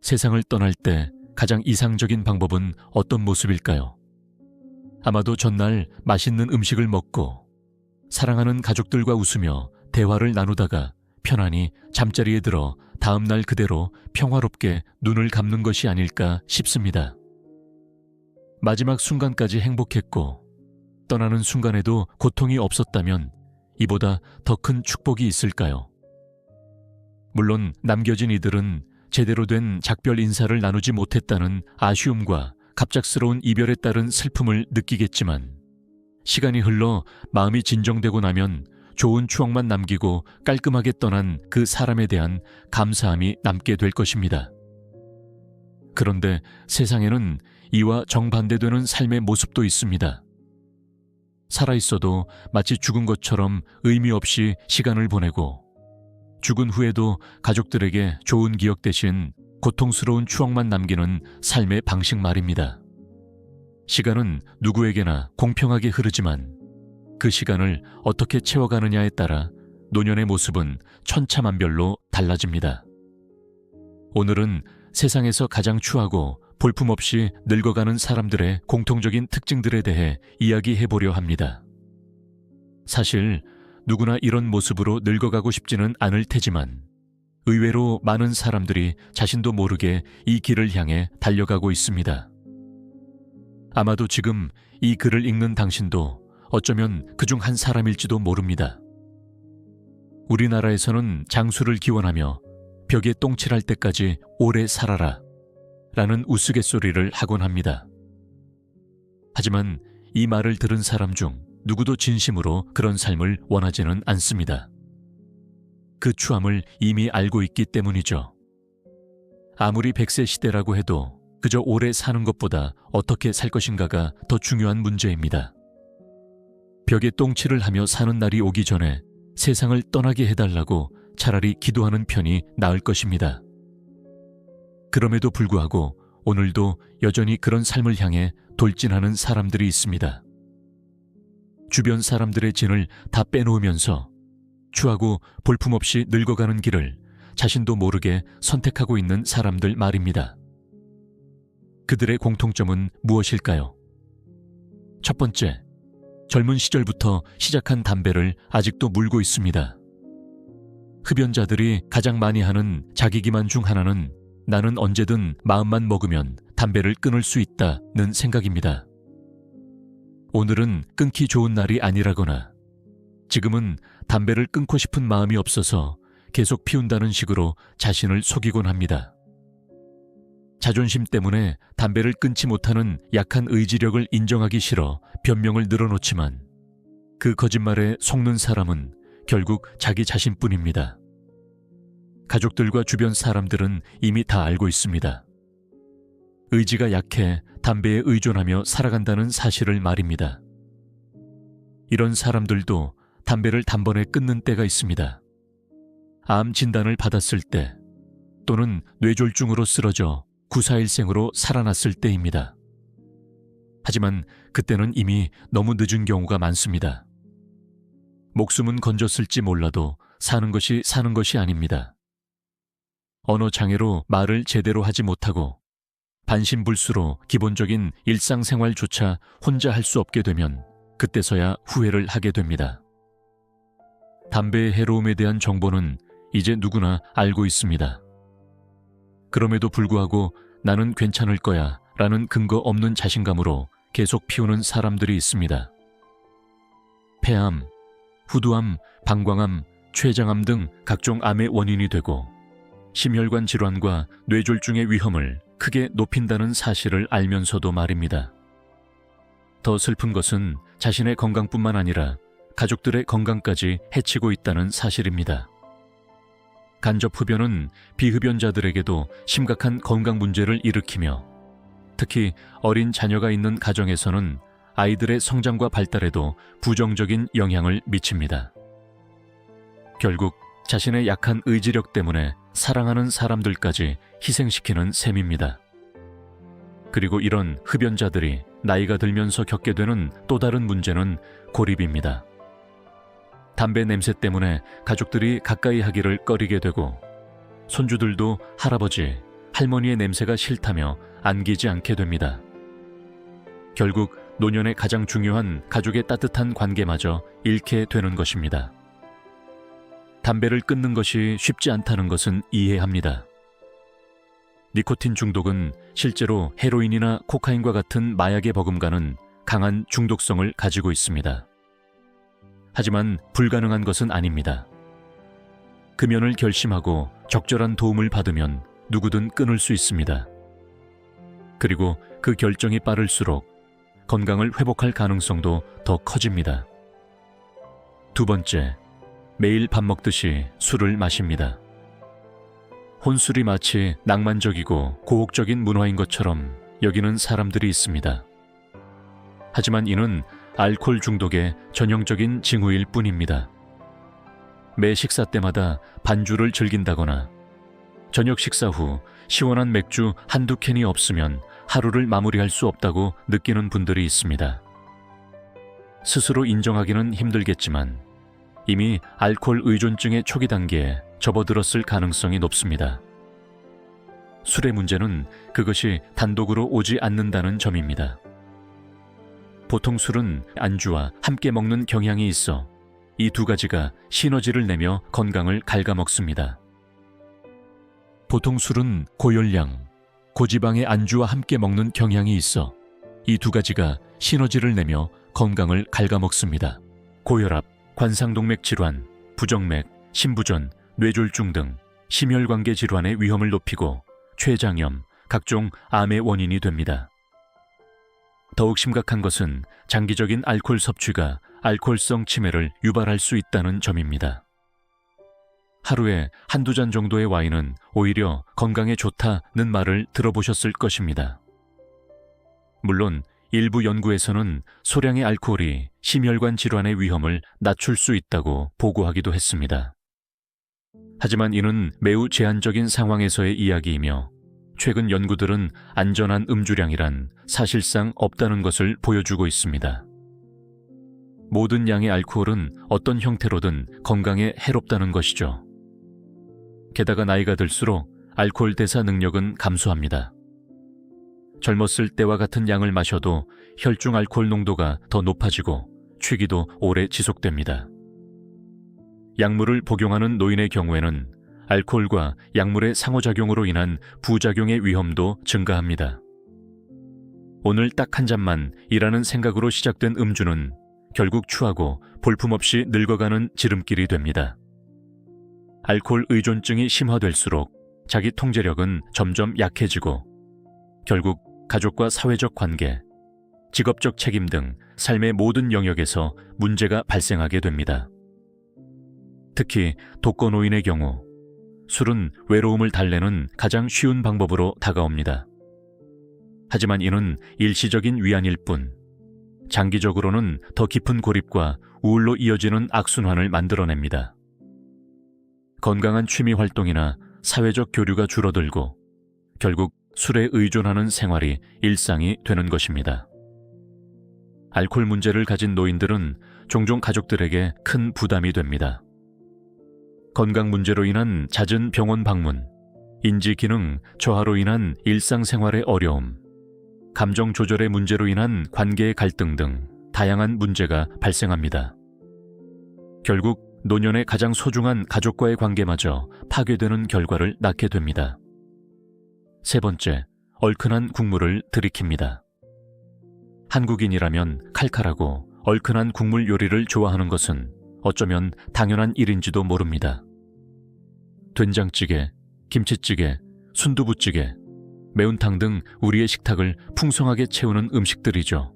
세상을 떠날 때 가장 이상적인 방법은 어떤 모습일까요? 아마도 전날 맛있는 음식을 먹고 사랑하는 가족들과 웃으며 대화를 나누다가 편안히 잠자리에 들어 다음날 그대로 평화롭게 눈을 감는 것이 아닐까 싶습니다. 마지막 순간까지 행복했고 떠나는 순간에도 고통이 없었다면 이보다 더 큰 축복이 있을까요? 물론 남겨진 이들은 제대로 된 작별 인사를 나누지 못했다는 아쉬움과 갑작스러운 이별에 따른 슬픔을 느끼겠지만 시간이 흘러 마음이 진정되고 나면 좋은 추억만 남기고 깔끔하게 떠난 그 사람에 대한 감사함이 남게 될 것입니다. 그런데 세상에는 이와 정반대되는 삶의 모습도 있습니다. 살아있어도 마치 죽은 것처럼 의미 없이 시간을 보내고 죽은 후에도 가족들에게 좋은 기억 대신 고통스러운 추억만 남기는 삶의 방식 말입니다. 시간은 누구에게나 공평하게 흐르지만 그 시간을 어떻게 채워가느냐에 따라 노년의 모습은 천차만별로 달라집니다. 오늘은 세상에서 가장 추하고 볼품없이 늙어가는 사람들의 공통적인 특징들에 대해 이야기해보려 합니다. 사실 누구나 이런 모습으로 늙어가고 싶지는 않을 테지만 의외로 많은 사람들이 자신도 모르게 이 길을 향해 달려가고 있습니다. 아마도 지금 이 글을 읽는 당신도 어쩌면 그중 한 사람일지도 모릅니다. 우리나라에서는 장수를 기원하며 벽에 똥칠할 때까지 오래 살아라 라는 우스갯소리를 하곤 합니다. 하지만 이 말을 들은 사람 중 누구도 진심으로 그런 삶을 원하지는 않습니다. 그 추함을 이미 알고 있기 때문이죠. 아무리 100세 시대라고 해도 그저 오래 사는 것보다 어떻게 살 것인가가 더 중요한 문제입니다. 벽에 똥칠을 하며 사는 날이 오기 전에 세상을 떠나게 해달라고 차라리 기도하는 편이 나을 것입니다. 그럼에도 불구하고 오늘도 여전히 그런 삶을 향해 돌진하는 사람들이 있습니다. 주변 사람들의 진을 다 빼놓으면서 추하고 볼품없이 늙어가는 길을 자신도 모르게 선택하고 있는 사람들 말입니다. 그들의 공통점은 무엇일까요? 첫 번째, 젊은 시절부터 시작한 담배를 아직도 물고 있습니다. 흡연자들이 가장 많이 하는 자기 기만 중 하나는 나는 언제든 마음만 먹으면 담배를 끊을 수 있다는 생각입니다. 오늘은 끊기 좋은 날이 아니라거나 지금은 담배를 끊고 싶은 마음이 없어서 계속 피운다는 식으로 자신을 속이곤 합니다. 자존심 때문에 담배를 끊지 못하는 약한 의지력을 인정하기 싫어 변명을 늘어놓지만 그 거짓말에 속는 사람은 결국 자기 자신뿐입니다. 가족들과 주변 사람들은 이미 다 알고 있습니다. 의지가 약해 담배에 의존하며 살아간다는 사실을 말입니다. 이런 사람들도 담배를 단번에 끊는 때가 있습니다. 암 진단을 받았을 때 또는 뇌졸중으로 쓰러져 구사일생으로 살아났을 때입니다. 하지만 그때는 이미 너무 늦은 경우가 많습니다. 목숨은 건졌을지 몰라도 사는 것이 아닙니다. 언어 장애로 말을 제대로 하지 못하고 반신불수로 기본적인 일상생활조차 혼자 할 수 없게 되면 그때서야 후회를 하게 됩니다. 담배의 해로움에 대한 정보는 이제 누구나 알고 있습니다. 그럼에도 불구하고 나는 괜찮을 거야 라는 근거 없는 자신감으로 계속 피우는 사람들이 있습니다. 폐암, 후두암, 방광암, 췌장암 등 각종 암의 원인이 되고 심혈관 질환과 뇌졸중의 위험을 크게 높인다는 사실을 알면서도 말입니다. 더 슬픈 것은 자신의 건강뿐만 아니라 가족들의 건강까지 해치고 있다는 사실입니다. 간접흡연은 비흡연자들에게도 심각한 건강 문제를 일으키며 특히 어린 자녀가 있는 가정에서는 아이들의 성장과 발달에도 부정적인 영향을 미칩니다. 결국 자신의 약한 의지력 때문에 사랑하는 사람들까지 희생시키는 셈입니다. 그리고 이런 흡연자들이 나이가 들면서 겪게 되는 또 다른 문제는 고립입니다. 담배 냄새 때문에 가족들이 가까이 하기를 꺼리게 되고 손주들도 할아버지, 할머니의 냄새가 싫다며 안기지 않게 됩니다. 결국 노년의 가장 중요한 가족의 따뜻한 관계마저 잃게 되는 것입니다. 담배를 끊는 것이 쉽지 않다는 것은 이해합니다. 니코틴 중독은 실제로 헤로인이나 코카인과 같은 마약에 버금가는 강한 중독성을 가지고 있습니다. 하지만 불가능한 것은 아닙니다. 금연을 결심하고 적절한 도움을 받으면 누구든 끊을 수 있습니다. 그리고 그 결정이 빠를수록 건강을 회복할 가능성도 더 커집니다. 두 번째, 매일 밥 먹듯이 술을 마십니다. 혼술이 마치 낭만적이고 고혹적인 문화인 것처럼 여기는 사람들이 있습니다. 하지만 이는 알코올 중독의 전형적인 징후일 뿐입니다. 매 식사 때마다 반주를 즐긴다거나 저녁 식사 후 시원한 맥주 한두 캔이 없으면 하루를 마무리할 수 없다고 느끼는 분들이 있습니다. 스스로 인정하기는 힘들겠지만 이미 알코올 의존증의 초기 단계에 접어들었을 가능성이 높습니다. 술의 문제는 그것이 단독으로 오지 않는다는 점입니다. 보통 술은 안주와 함께 먹는 경향이 있어 이 두 가지가 시너지를 내며 건강을 갉아먹습니다. 보통 술은 고열량, 고지방의 안주와 함께 먹는 경향이 있어 이 두 가지가 시너지를 내며 건강을 갉아먹습니다. 고혈압, 관상동맥 질환, 부정맥, 심부전, 뇌졸중 등 심혈관계 질환의 위험을 높이고 췌장염, 각종 암의 원인이 됩니다. 더욱 심각한 것은 장기적인 알코올 섭취가 알코올성 치매를 유발할 수 있다는 점입니다. 하루에 한두 잔 정도의 와인은 오히려 건강에 좋다는 말을 들어보셨을 것입니다. 물론 일부 연구에서는 소량의 알코올이 심혈관 질환의 위험을 낮출 수 있다고 보고하기도 했습니다. 하지만 이는 매우 제한적인 상황에서의 이야기이며 최근 연구들은 안전한 음주량이란 사실상 없다는 것을 보여주고 있습니다. 모든 양의 알코올은 어떤 형태로든 건강에 해롭다는 것이죠. 게다가 나이가 들수록 알코올 대사 능력은 감소합니다. 젊었을 때와 같은 양을 마셔도 혈중 알코올 농도가 더 높아지고 취기도 오래 지속됩니다. 약물을 복용하는 노인의 경우에는 알코올과 약물의 상호작용으로 인한 부작용의 위험도 증가합니다. 오늘 딱 한 잔만 이라는 생각으로 시작된 음주는 결국 추하고 볼품없이 늙어가는 지름길이 됩니다. 알코올 의존증이 심화될수록 자기 통제력은 점점 약해지고 결국 가족과 사회적 관계, 직업적 책임 등 삶의 모든 영역에서 문제가 발생하게 됩니다. 특히 독거노인의 경우 술은 외로움을 달래는 가장 쉬운 방법으로 다가옵니다. 하지만 이는 일시적인 위안일 뿐 장기적으로는 더 깊은 고립과 우울로 이어지는 악순환을 만들어냅니다. 건강한 취미 활동이나 사회적 교류가 줄어들고 결국 술에 의존하는 생활이 일상이 되는 것입니다. 알코올 문제를 가진 노인들은 종종 가족들에게 큰 부담이 됩니다. 건강 문제로 인한 잦은 병원 방문, 인지 기능 저하로 인한 일상생활의 어려움, 감정 조절의 문제로 인한 관계의 갈등 등 다양한 문제가 발생합니다. 결국 노년의 가장 소중한 가족과의 관계마저 파괴되는 결과를 낳게 됩니다. 세 번째, 얼큰한 국물을 들이킵니다. 한국인이라면 칼칼하고 얼큰한 국물 요리를 좋아하는 것은 어쩌면 당연한 일인지도 모릅니다. 된장찌개, 김치찌개, 순두부찌개, 매운탕 등 우리의 식탁을 풍성하게 채우는 음식들이죠.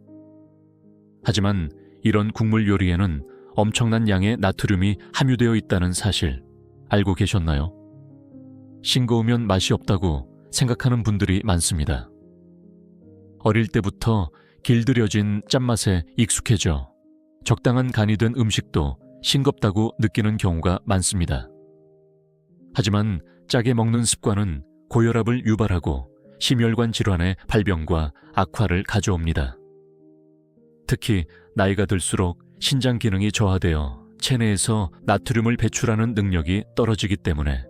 하지만 이런 국물 요리에는 엄청난 양의 나트륨이 함유되어 있다는 사실 알고 계셨나요? 싱거우면 맛이 없다고 생각하는 분들이 많습니다. 어릴 때부터 길들여진 짠맛에 익숙해져 적당한 간이 된 음식도 싱겁다고 느끼는 경우가 많습니다. 하지만 짜게 먹는 습관은 고혈압을 유발하고 심혈관 질환의 발병과 악화를 가져옵니다. 특히 나이가 들수록 신장 기능이 저하되어 체내에서 나트륨을 배출하는 능력이 떨어지기 때문에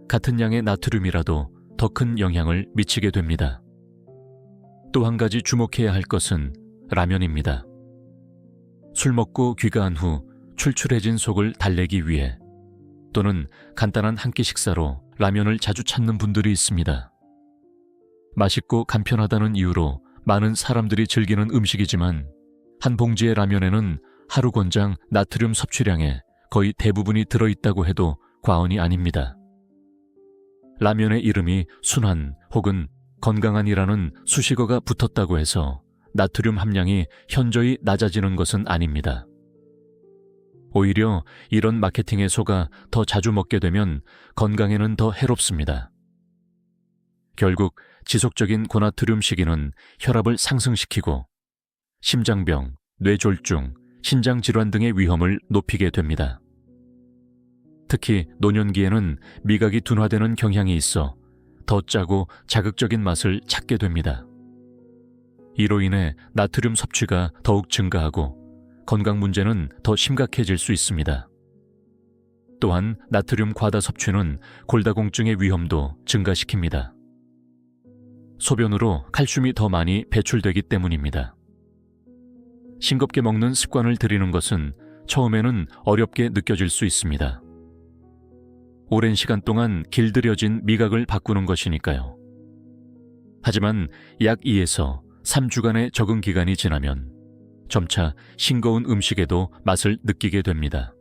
같은 양의 나트륨이라도 더 큰 영향을 미치게 됩니다. 또 한 가지 주목해야 할 것은 라면입니다. 술 먹고 귀가한 후 출출해진 속을 달래기 위해 또는 간단한 한 끼 식사로 라면을 자주 찾는 분들이 있습니다. 맛있고 간편하다는 이유로 많은 사람들이 즐기는 음식이지만 한 봉지의 라면에는 하루 권장 나트륨 섭취량의 거의 대부분이 들어있다고 해도 과언이 아닙니다. 라면의 이름이 순한 혹은 건강한이라는 수식어가 붙었다고 해서 나트륨 함량이 현저히 낮아지는 것은 아닙니다. 오히려 이런 마케팅에 속아 더 자주 먹게 되면 건강에는 더 해롭습니다. 결국 지속적인 고나트륨 식이는 혈압을 상승시키고 심장병, 뇌졸중, 신장질환 등의 위험을 높이게 됩니다. 특히 노년기에는 미각이 둔화되는 경향이 있어 더 짜고 자극적인 맛을 찾게 됩니다. 이로 인해 나트륨 섭취가 더욱 증가하고 건강 문제는 더 심각해질 수 있습니다. 또한 나트륨 과다 섭취는 골다공증의 위험도 증가시킵니다. 소변으로 칼슘이 더 많이 배출되기 때문입니다. 싱겁게 먹는 습관을 들이는 것은 처음에는 어렵게 느껴질 수 있습니다. 오랜 시간 동안 길들여진 미각을 바꾸는 것이니까요. 하지만 약 2에서 3주간의 적응 기간이 지나면 점차 싱거운 음식에도 맛을 느끼게 됩니다.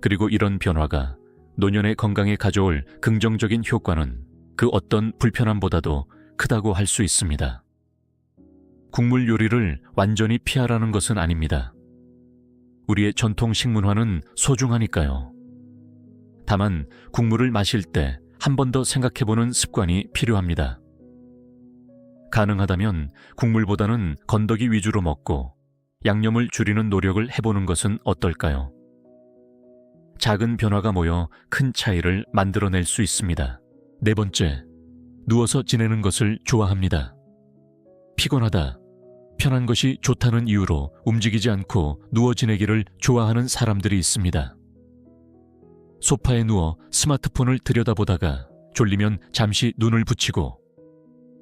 그리고 이런 변화가 노년의 건강에 가져올 긍정적인 효과는 그 어떤 불편함보다도 크다고 할 수 있습니다. 국물 요리를 완전히 피하라는 것은 아닙니다. 우리의 전통 식문화는 소중하니까요. 다만 국물을 마실 때 한 번 더 생각해보는 습관이 필요합니다. 가능하다면 국물보다는 건더기 위주로 먹고 양념을 줄이는 노력을 해보는 것은 어떨까요? 작은 변화가 모여 큰 차이를 만들어낼 수 있습니다. 네 번째, 누워서 지내는 것을 좋아합니다. 피곤하다, 편한 것이 좋다는 이유로 움직이지 않고 누워 지내기를 좋아하는 사람들이 있습니다. 소파에 누워 스마트폰을 들여다보다가 졸리면 잠시 눈을 붙이고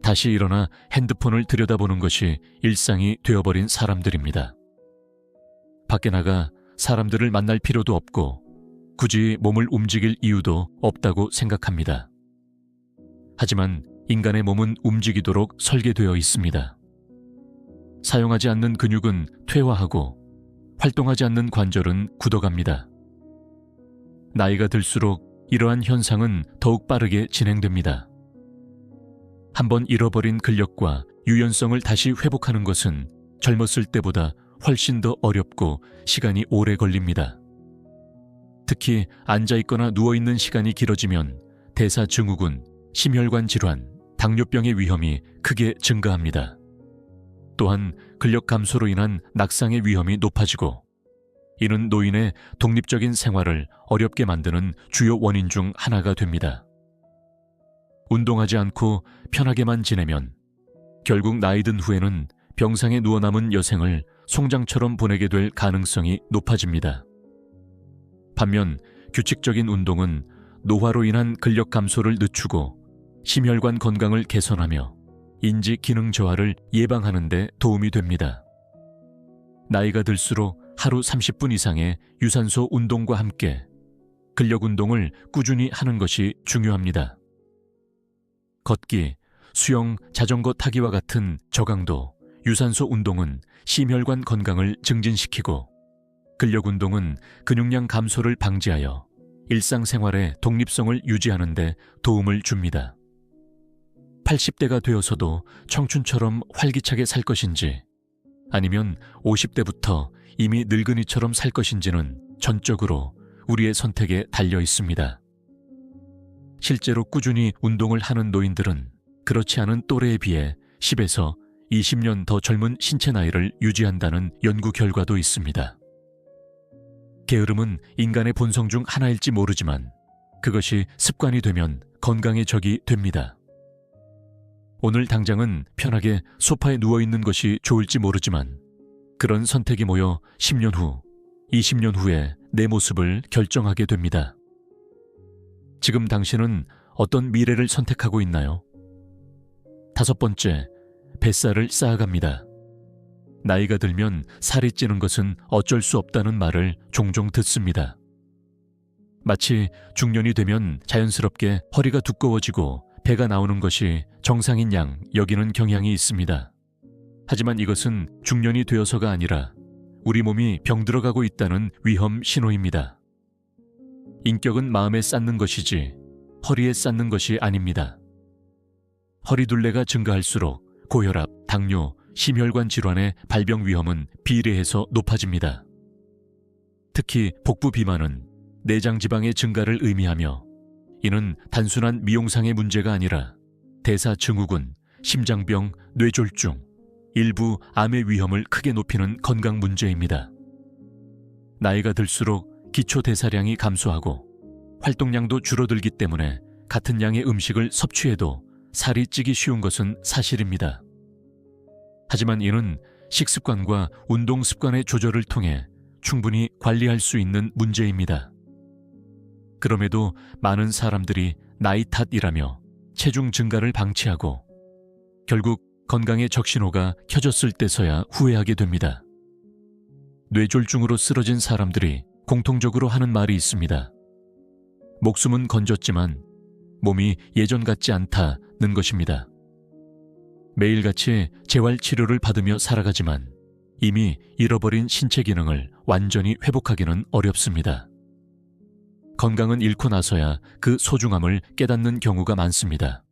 다시 일어나 핸드폰을 들여다보는 것이 일상이 되어버린 사람들입니다. 밖에 나가 사람들을 만날 필요도 없고 굳이 몸을 움직일 이유도 없다고 생각합니다. 하지만 인간의 몸은 움직이도록 설계되어 있습니다. 사용하지 않는 근육은 퇴화하고 활동하지 않는 관절은 굳어갑니다. 나이가 들수록 이러한 현상은 더욱 빠르게 진행됩니다. 한번 잃어버린 근력과 유연성을 다시 회복하는 것은 젊었을 때보다 훨씬 더 어렵고 시간이 오래 걸립니다. 특히 앉아있거나 누워있는 시간이 길어지면 대사증후군, 심혈관 질환, 당뇨병의 위험이 크게 증가합니다. 또한 근력 감소로 인한 낙상의 위험이 높아지고 이는 노인의 독립적인 생활을 어렵게 만드는 주요 원인 중 하나가 됩니다. 운동하지 않고 편하게만 지내면 결국 나이 든 후에는 병상에 누워 남은 여생을 송장처럼 보내게 될 가능성이 높아집니다. 반면 규칙적인 운동은 노화로 인한 근력 감소를 늦추고 심혈관 건강을 개선하며 인지 기능 저하를 예방하는 데 도움이 됩니다. 나이가 들수록 하루 30분 이상의 유산소 운동과 함께 근력 운동을 꾸준히 하는 것이 중요합니다. 걷기, 수영, 자전거 타기와 같은 저강도, 유산소 운동은 심혈관 건강을 증진시키고 근력 운동은 근육량 감소를 방지하여 일상생활의 독립성을 유지하는 데 도움을 줍니다. 80대가 되어서도 청춘처럼 활기차게 살 것인지 아니면 50대부터 이미 늙은이처럼 살 것인지는 전적으로 우리의 선택에 달려 있습니다. 실제로 꾸준히 운동을 하는 노인들은 그렇지 않은 또래에 비해 10에서 20년 더 젊은 신체 나이를 유지한다는 연구 결과도 있습니다. 게으름은 인간의 본성 중 하나일지 모르지만 그것이 습관이 되면 건강의 적이 됩니다. 오늘 당장은 편하게 소파에 누워있는 것이 좋을지 모르지만 그런 선택이 모여 10년 후, 20년 후에 내 모습을 결정하게 됩니다. 지금 당신은 어떤 미래를 선택하고 있나요? 5번째, 뱃살을 쌓아갑니다. 나이가 들면 살이 찌는 것은 어쩔 수 없다는 말을 종종 듣습니다. 마치 중년이 되면 자연스럽게 허리가 두꺼워지고 배가 나오는 것이 정상인 양 여기는 경향이 있습니다. 하지만 이것은 중년이 되어서가 아니라 우리 몸이 병들어가고 있다는 위험 신호입니다. 인격은 마음에 쌓는 것이지 허리에 쌓는 것이 아닙니다. 허리둘레가 증가할수록 고혈압, 당뇨, 심혈관 질환의 발병 위험은 비례해서 높아집니다. 특히 복부 비만은 내장 지방의 증가를 의미하며 이는 단순한 미용상의 문제가 아니라 대사증후군, 심장병, 뇌졸중, 일부 암의 위험을 크게 높이는 건강 문제입니다. 나이가 들수록 기초 대사량이 감소하고 활동량도 줄어들기 때문에 같은 양의 음식을 섭취해도 살이 찌기 쉬운 것은 사실입니다. 하지만 이는 식습관과 운동 습관의 조절을 통해 충분히 관리할 수 있는 문제입니다. 그럼에도 많은 사람들이 나이 탓이라며 체중 증가를 방치하고 결국 건강의 적신호가 켜졌을 때서야 후회하게 됩니다. 뇌졸중으로 쓰러진 사람들이 공통적으로 하는 말이 있습니다. 목숨은 건졌지만 몸이 예전 같지 않다는 것입니다. 매일같이 재활치료를 받으며 살아가지만 이미 잃어버린 신체 기능을 완전히 회복하기는 어렵습니다. 건강은 잃고 나서야 그 소중함을 깨닫는 경우가 많습니다.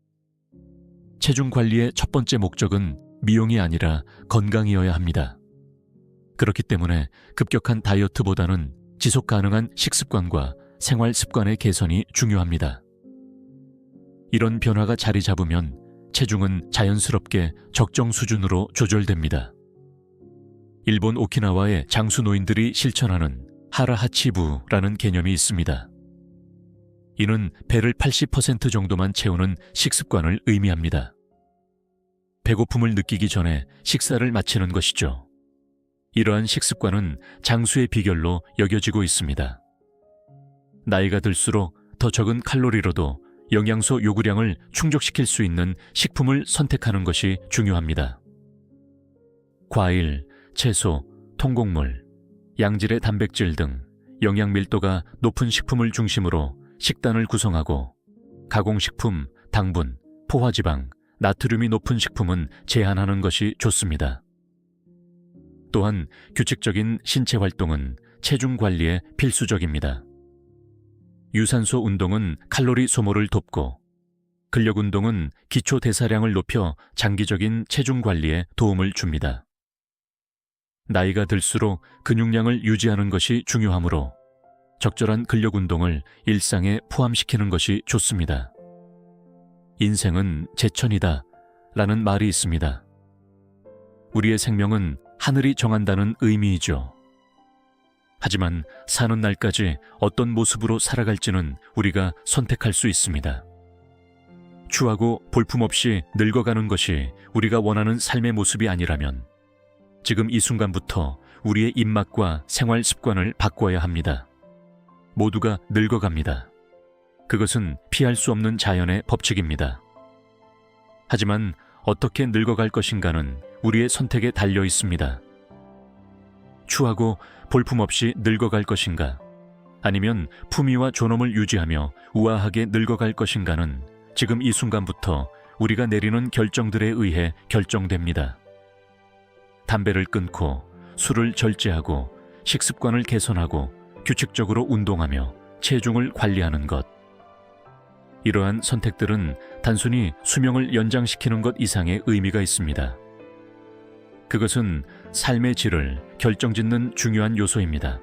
체중 관리의 첫 번째 목적은 미용이 아니라 건강이어야 합니다. 그렇기 때문에 급격한 다이어트보다는 지속 가능한 식습관과 생활 습관의 개선이 중요합니다. 이런 변화가 자리 잡으면 체중은 자연스럽게 적정 수준으로 조절됩니다. 일본 오키나와의 장수 노인들이 실천하는 하라하치부라는 개념이 있습니다. 이는 배를 80% 정도만 채우는 식습관을 의미합니다. 배고픔을 느끼기 전에 식사를 마치는 것이죠. 이러한 식습관은 장수의 비결로 여겨지고 있습니다. 나이가 들수록 더 적은 칼로리로도 영양소 요구량을 충족시킬 수 있는 식품을 선택하는 것이 중요합니다. 과일, 채소, 통곡물, 양질의 단백질 등 영양 밀도가 높은 식품을 중심으로 식단을 구성하고 가공식품, 당분, 포화지방, 나트륨이 높은 식품은 제한하는 것이 좋습니다. 또한 규칙적인 신체 활동은 체중 관리에 필수적입니다. 유산소 운동은 칼로리 소모를 돕고 근력 운동은 기초 대사량을 높여 장기적인 체중 관리에 도움을 줍니다. 나이가 들수록 근육량을 유지하는 것이 중요하므로 적절한 근력 운동을 일상에 포함시키는 것이 좋습니다. 인생은 제천이다 라는 말이 있습니다. 우리의 생명은 하늘이 정한다는 의미이죠. 하지만 사는 날까지 어떤 모습으로 살아갈지는 우리가 선택할 수 있습니다. 추하고 볼품없이 늙어가는 것이 우리가 원하는 삶의 모습이 아니라면 지금 이 순간부터 우리의 입맛과 생활 습관을 바꿔야 합니다. 모두가 늙어갑니다. 그것은 피할 수 없는 자연의 법칙입니다. 하지만 어떻게 늙어갈 것인가는 우리의 선택에 달려 있습니다. 추하고 볼품없이 늙어갈 것인가, 아니면 품위와 존엄을 유지하며 우아하게 늙어갈 것인가는 지금 이 순간부터 우리가 내리는 결정들에 의해 결정됩니다. 담배를 끊고 술을 절제하고 식습관을 개선하고 규칙적으로 운동하며 체중을 관리하는 것. 이러한 선택들은 단순히 수명을 연장시키는 것 이상의 의미가 있습니다. 그것은 삶의 질을 결정짓는 중요한 요소입니다.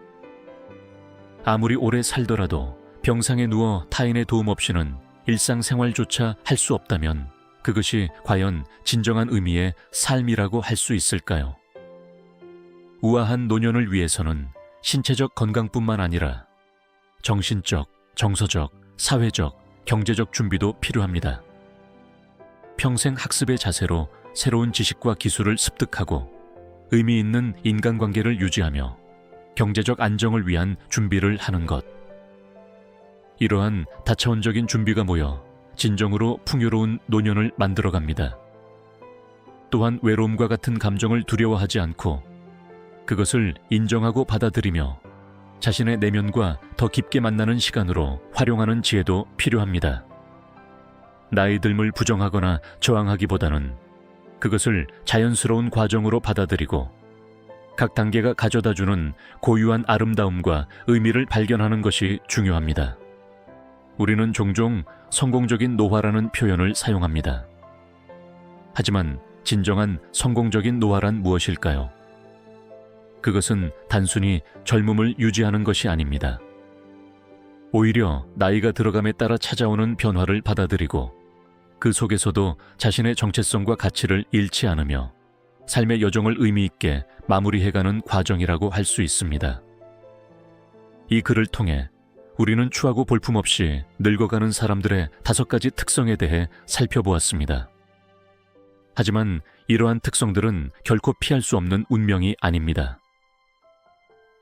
아무리 오래 살더라도 병상에 누워 타인의 도움 없이는 일상생활조차 할 수 없다면 그것이 과연 진정한 의미의 삶이라고 할 수 있을까요? 우아한 노년을 위해서는 신체적 건강뿐만 아니라 정신적, 정서적, 사회적, 경제적 준비도 필요합니다. 평생 학습의 자세로 새로운 지식과 기술을 습득하고 의미 있는 인간관계를 유지하며 경제적 안정을 위한 준비를 하는 것. 이러한 다차원적인 준비가 모여 진정으로 풍요로운 노년을 만들어갑니다. 또한 외로움과 같은 감정을 두려워하지 않고 그것을 인정하고 받아들이며 자신의 내면과 더 깊게 만나는 시간으로 활용하는 지혜도 필요합니다. 나이 듦을 부정하거나 저항하기보다는 그것을 자연스러운 과정으로 받아들이고 각 단계가 가져다주는 고유한 아름다움과 의미를 발견하는 것이 중요합니다. 우리는 종종 성공적인 노화라는 표현을 사용합니다. 하지만 진정한 성공적인 노화란 무엇일까요? 그것은 단순히 젊음을 유지하는 것이 아닙니다. 오히려 나이가 들어감에 따라 찾아오는 변화를 받아들이고 그 속에서도 자신의 정체성과 가치를 잃지 않으며 삶의 여정을 의미 있게 마무리해가는 과정이라고 할 수 있습니다. 이 글을 통해 우리는 추하고 볼품없이 늙어가는 사람들의 5가지 특성에 대해 살펴보았습니다. 하지만 이러한 특성들은 결코 피할 수 없는 운명이 아닙니다.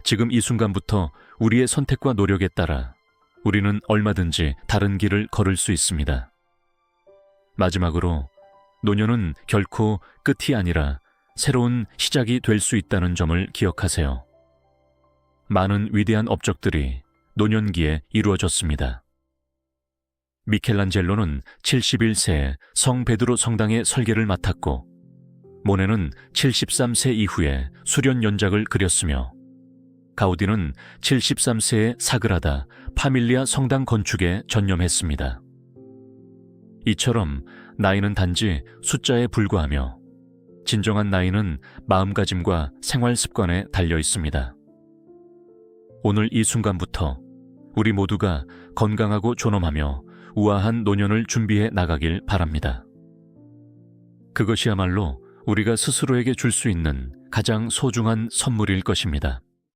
지금 이 순간부터 우리의 선택과 노력에 따라 우리는 얼마든지 다른 길을 걸을 수 있습니다. 마지막으로 노년은 결코 끝이 아니라 새로운 시작이 될 수 있다는 점을 기억하세요. 많은 위대한 업적들이 노년기에 이루어졌습니다. 미켈란젤로는 71세에 성 베드로 성당의 설계를 맡았고 모네는 73세 이후에 수련 연작을 그렸으며 가우디는 73세에 사그라다 파밀리아 성당 건축에 전념했습니다. 이처럼 나이는 단지 숫자에 불과하며 진정한 나이는 마음가짐과 생활 습관에 달려 있습니다. 오늘 이 순간부터 우리 모두가 건강하고 존엄하며 우아한 노년을 준비해 나가길 바랍니다. 그것이야말로 우리가 스스로에게 줄 수 있는 가장 소중한 선물일 것입니다.